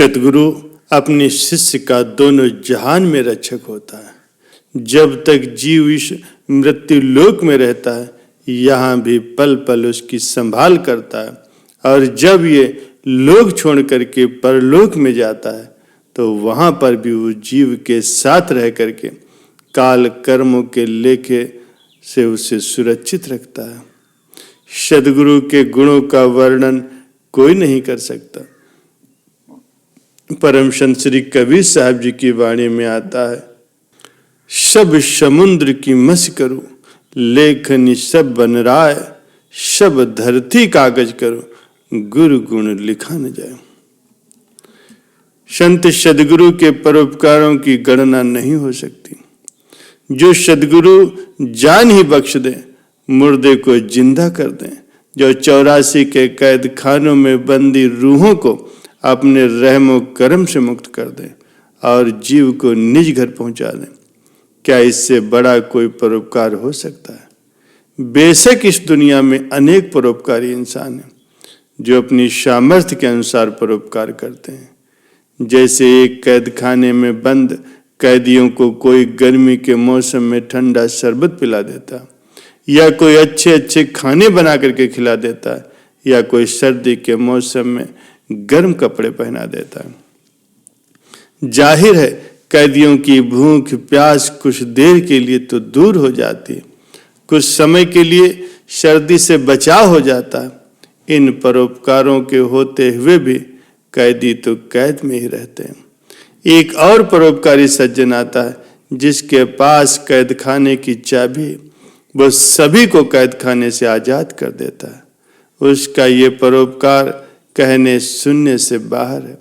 सद्गुरु अपने शिष्य का दोनों जहान में रक्षक होता है। जब तक जीव इस मृत्यु लोक में रहता है, यहाँ भी पल पल उसकी संभाल करता है, और जब ये लोक छोड़ करके परलोक में जाता है तो वहाँ पर भी वो जीव के साथ रह करके काल कर्मों के लेखे से उसे सुरक्षित रखता है। सद्गुरु के गुणों का वर्णन कोई नहीं कर सकता। परम संत श्री कबीर साहब जी की वाणी में आता है, सब समुद्र की मस करो, लेखनी सब बन राय, सब धरती कागज करो, गुरु गुण लिखा न जाए। संत सद्गुरु के परोपकारों की गणना नहीं हो सकती। जो सद्गुरु जान ही बख्श दे, मुर्दे को जिंदा कर दें, जो 84 के कैद खानों में बंदी रूहों को अपने रहमो करम से मुक्त कर दें और जीव को निज घर पहुंचा दें, क्या इससे बड़ा कोई परोपकार हो सकता है? बेशक इस दुनिया में अनेक परोपकारी इंसान हैं जो अपनी सामर्थ्य के अनुसार परोपकार करते हैं। जैसे एक कैद खाने में बंद कैदियों को कोई गर्मी के मौसम में ठंडा शरबत पिला देता, या कोई अच्छे अच्छे खाने बना करके खिला देता है, या कोई सर्दी के मौसम में गर्म कपड़े पहना देता है। जाहिर है कैदियों की भूख प्यास कुछ देर के लिए तो दूर हो जाती है, कुछ समय के लिए सर्दी से बचाव हो जाता है। इन परोपकारों के होते हुए भी कैदी तो कैद में ही रहते हैं। एक और परोपकारी सज्जन आता है जिसके पास कैद खाने की चाबी, वो सभी को कैद खाने से आजाद कर देता है। उसका ये परोपकार कहने सुनने से बाहर है।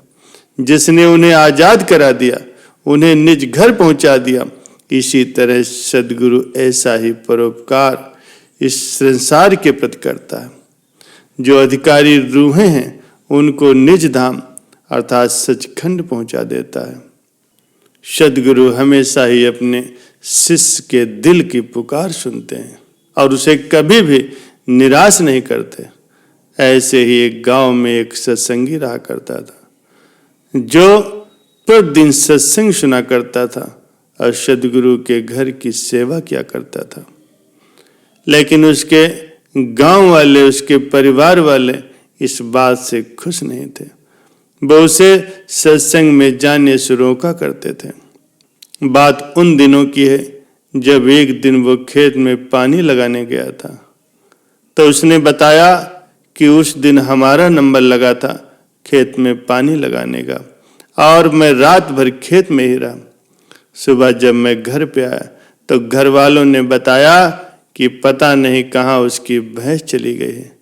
जिसने उन्हें आजाद करा दिया, उन्हें निज घर पहुंचा दिया, इसी तरह सद्गुरु ऐसा ही परोपकार इस संसार के प्रति करता है। जो अधिकारी रूहें हैं उनको निज धाम अर्थात सचखंड पहुंचा देता है। सद्गुरु हमेशा ही अपने शिष्य के दिल की पुकार सुनते हैं और उसे कभी भी निराश नहीं करते। ऐसे ही एक गांव में एक सत्संगी रहा करता था जो प्रतिदिन सत्संग सुना करता था और सद्गुरु के घर की सेवा किया करता था। लेकिन उसके गांव वाले, उसके परिवार वाले इस बात से खुश नहीं थे। वो उसे सत्संग में जाने से रोका करते थे। बात उन दिनों की है जब एक दिन वो खेत में पानी लगाने गया था, तो उसने बताया कि उस दिन हमारा नंबर लगा था खेत में पानी लगाने का, और मैं रात भर खेत में ही रहा। सुबह जब मैं घर पे आया तो घर वालों ने बताया कि पता नहीं कहाँ उसकी भैंस चली गई है।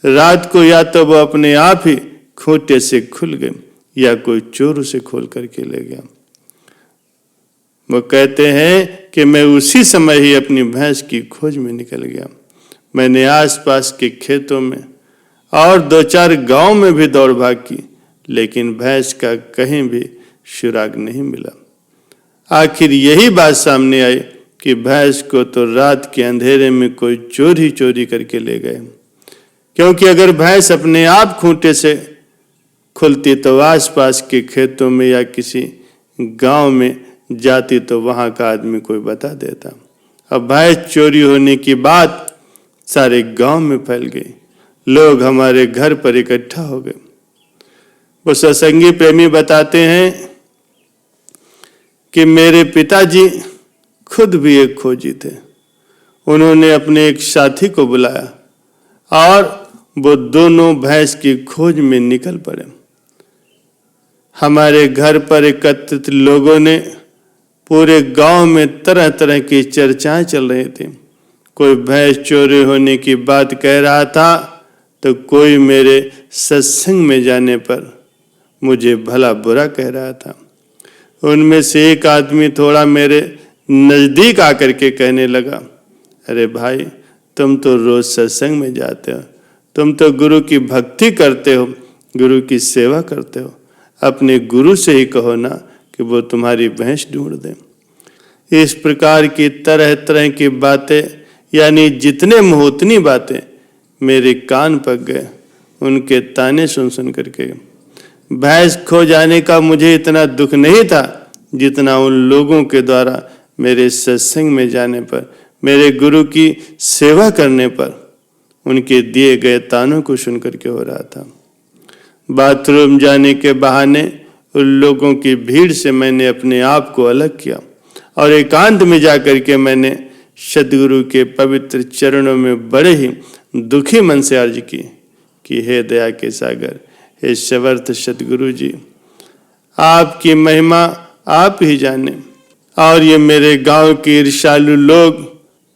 रात को या तो वो अपने आप ही खूंटे से खुल गए या कोई चोर उसे खोल करके ले गया। वो कहते हैं कि मैं उसी समय ही अपनी भैंस की खोज में निकल गया। मैंने आसपास के खेतों में और 2-4 गांव में भी दौड़ भाग की, लेकिन भैंस का कहीं भी सुराग नहीं मिला। आखिर यही बात सामने आई कि भैंस को तो रात के अंधेरे में कोई चोर ही चोरी करके ले गए, क्योंकि अगर भैंस अपने आप खूंटे से खुलती तो आसपास के खेतों में या किसी गांव में जाती तो वहां का आदमी कोई बता देता। अब भैंस चोरी होने की बात सारे गांव में फैल गई। लोग हमारे घर पर इकट्ठा हो गए। वो सत्संगी प्रेमी बताते हैं कि मेरे पिताजी खुद भी एक खोजी थे। उन्होंने अपने एक साथी को बुलाया और वो दोनों भैंस की खोज में निकल पड़े। हमारे घर पर एकत्रित लोगों ने पूरे गांव में तरह तरह की चर्चाएं चल रही थी। कोई भैंस चोरी होने की बात कह रहा था तो कोई मेरे सत्संग में जाने पर मुझे भला बुरा कह रहा था। उनमें से एक आदमी थोड़ा मेरे नजदीक आकर के कहने लगा, अरे भाई, तुम तो रोज सत्संग में जाते हो, तुम तो गुरु की भक्ति करते हो, गुरु की सेवा करते हो, अपने गुरु से ही कहो ना कि वो तुम्हारी भैंस ढूंढ दे। इस प्रकार की तरह तरह की बातें, यानी जितने मोहतनी बातें मेरे कान पक गए, उनके ताने सुन सुन करके भैंस खो जाने का मुझे इतना दुख नहीं था जितना उन लोगों के द्वारा मेरे सत्संग में जाने पर, मेरे गुरु की सेवा करने पर उनके दिए गए तानों को सुनकर के हो रहा था। बाथरूम जाने के बहाने उन लोगों की भीड़ से मैंने अपने आप को अलग किया और एकांत में जाकर के मैंने सद्गुरु के पवित्र चरणों में बड़े ही दुखी मन से अर्ज की कि हे दया के सागर, हे समर्थ सद्गुरु जी, आपकी महिमा आप ही जाने। और ये मेरे गांव के ईर्ष्यालु लोग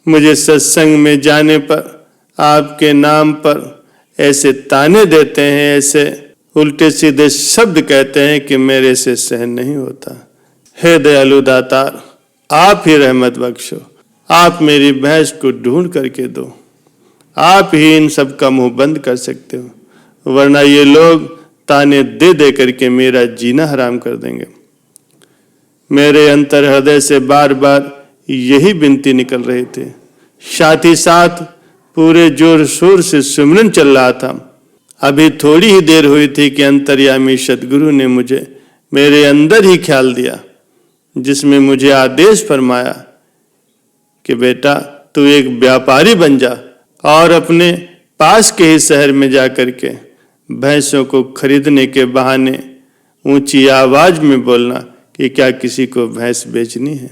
मुझे सत्संग में जाने पर आपके नाम पर ऐसे ताने देते हैं, ऐसे उल्टे सीधे शब्द कहते हैं कि मेरे से सहन नहीं होता। हे दयालु दातार, आप ही रहमत बख्शो, आप मेरी भैंस को ढूंढ करके दो। आप ही इन सब का मुंह बंद कर सकते हो, वरना ये लोग ताने दे दे करके मेरा जीना हराम कर देंगे। मेरे अंतर हृदय से बार बार यही विनती निकल रही थी। साथ ही साथ पूरे जोर शोर से सुमिरन चल रहा था। अभी थोड़ी ही देर हुई थी कि अंतर्यामी सद्गुरु ने मुझे मेरे अंदर ही ख्याल दिया, जिसमें मुझे आदेश फरमाया कि बेटा तू एक व्यापारी बन जा और अपने पास के ही शहर में जा करके भैंसों को खरीदने के बहाने ऊंची आवाज में बोलना कि क्या किसी को भैंस बेचनी है,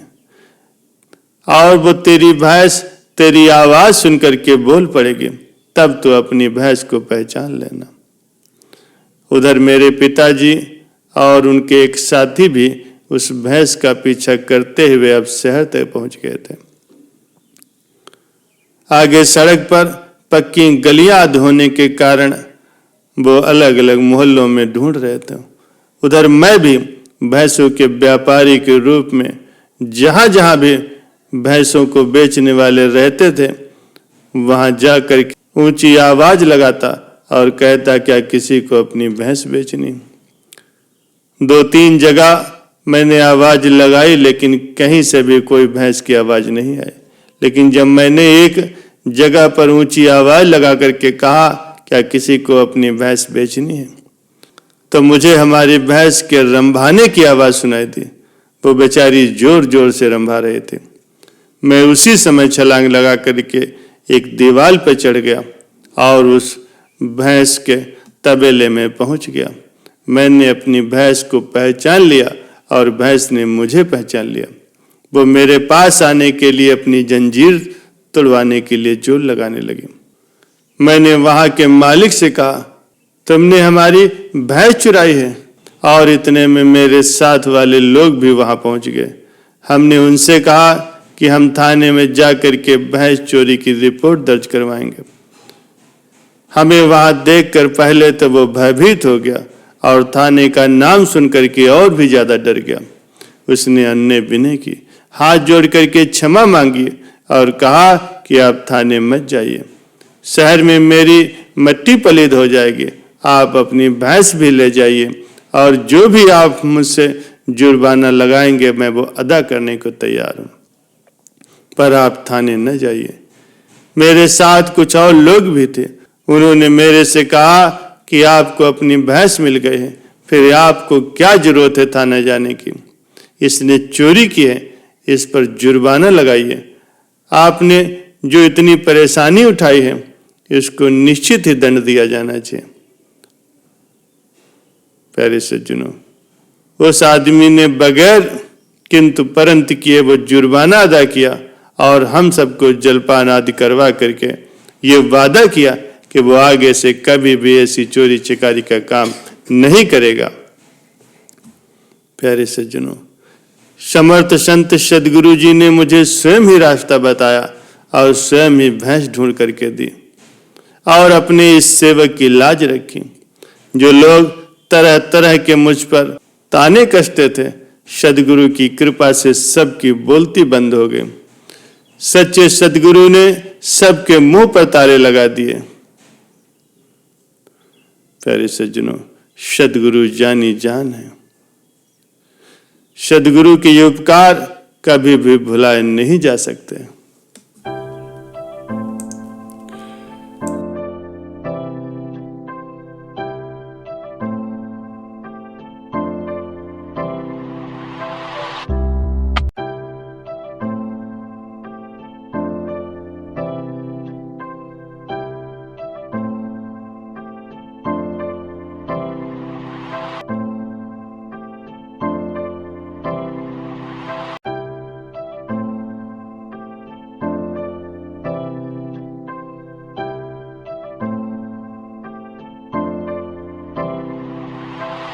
और वो तेरी भैंस तेरी आवाज सुनकर के बोल पड़ेगी, तब तो अपनी भैंस को पहचान लेना। उधर मेरे पिताजी और उनके एक साथी भी उस भैंस का पीछा करते हुए अब शहर तक पहुंच गए थे। आगे सड़क पर पक्की गलियां होने के कारण वो अलग अलग मोहल्लों में ढूंढ रहे थे। उधर मैं भी भैंसों के व्यापारी के रूप में जहां जहां भी भैंसों को बेचने वाले रहते थे वहां जाकर ऊंची आवाज लगाता और कहता क्या किसी को अपनी भैंस बेचनी। 2-3 जगह मैंने आवाज लगाई लेकिन कहीं से भी कोई भैंस की आवाज नहीं आई। लेकिन जब मैंने एक जगह पर ऊंची आवाज लगा करके कहा क्या किसी को अपनी भैंस बेचनी है, तो मुझे हमारी भैंस के रंभाने की आवाज सुनाई दी। वो बेचारी जोर जोर से रंभा रहे थे। मैं उसी समय छलांग लगा करके एक दीवार पर चढ़ गया और उस भैंस के तबेले में पहुंच गया। मैंने अपनी भैंस को पहचान लिया और भैंस ने मुझे पहचान लिया। वो मेरे पास आने के लिए अपनी जंजीर तोड़वाने के लिए जोर लगाने लगी। मैंने वहां के मालिक से कहा तुमने हमारी भैंस चुराई है, और इतने में मेरे साथ वाले लोग भी वहां पहुंच गए। हमने उनसे कहा कि हम थाने में जाकर के भैंस चोरी की रिपोर्ट दर्ज करवाएंगे। हमें वहां देखकर पहले तो वो भयभीत हो गया और थाने का नाम सुनकर के और भी ज्यादा डर गया। उसने अन्य विनय की, हाथ जोड़ करके क्षमा मांगी और कहा कि आप थाने मत जाइए, शहर में मेरी मट्टी पलीद हो जाएगी। आप अपनी भैंस भी ले जाइए और जो भी आप मुझसे जुर्माना लगाएंगे मैं वो अदा करने को तैयार हूं, पर आप थाने न जाइए। मेरे साथ कुछ और लोग भी थे। उन्होंने मेरे से कहा कि आपको अपनी भैंस मिल गई है, फिर आपको क्या जरूरत है थाने जाने की। इसने चोरी की है, इस पर जुर्माना लगाइए। आपने जो इतनी परेशानी उठाई है इसको निश्चित ही दंड दिया जाना चाहिए। प्यारे सज्जनों, उस आदमी ने बगैर किंतु परंतु किए वो जुर्माना अदा किया और हम सबको जलपान आदि करवा करके ये वादा किया कि वो आगे से कभी भी ऐसी चोरी चिकारी का काम नहीं करेगा। प्यारे सज्जनों, समर्थ संत सद्गुरु जी ने मुझे स्वयं ही रास्ता बताया और स्वयं ही भैंस ढूंढ करके दी और अपने इस सेवक की लाज रखी। जो लोग तरह तरह के मुझ पर ताने कसते थे, सद्गुरु की कृपा से सबकी बोलती बंद हो गई। सच्चे सद्गुरु ने सबके मुंह पर ताले लगा दिए। प्यारे सज्जनों, सद्गुरु जानी जान है। सद्गुरु के उपकार कभी भी भुलाए नहीं जा सकते।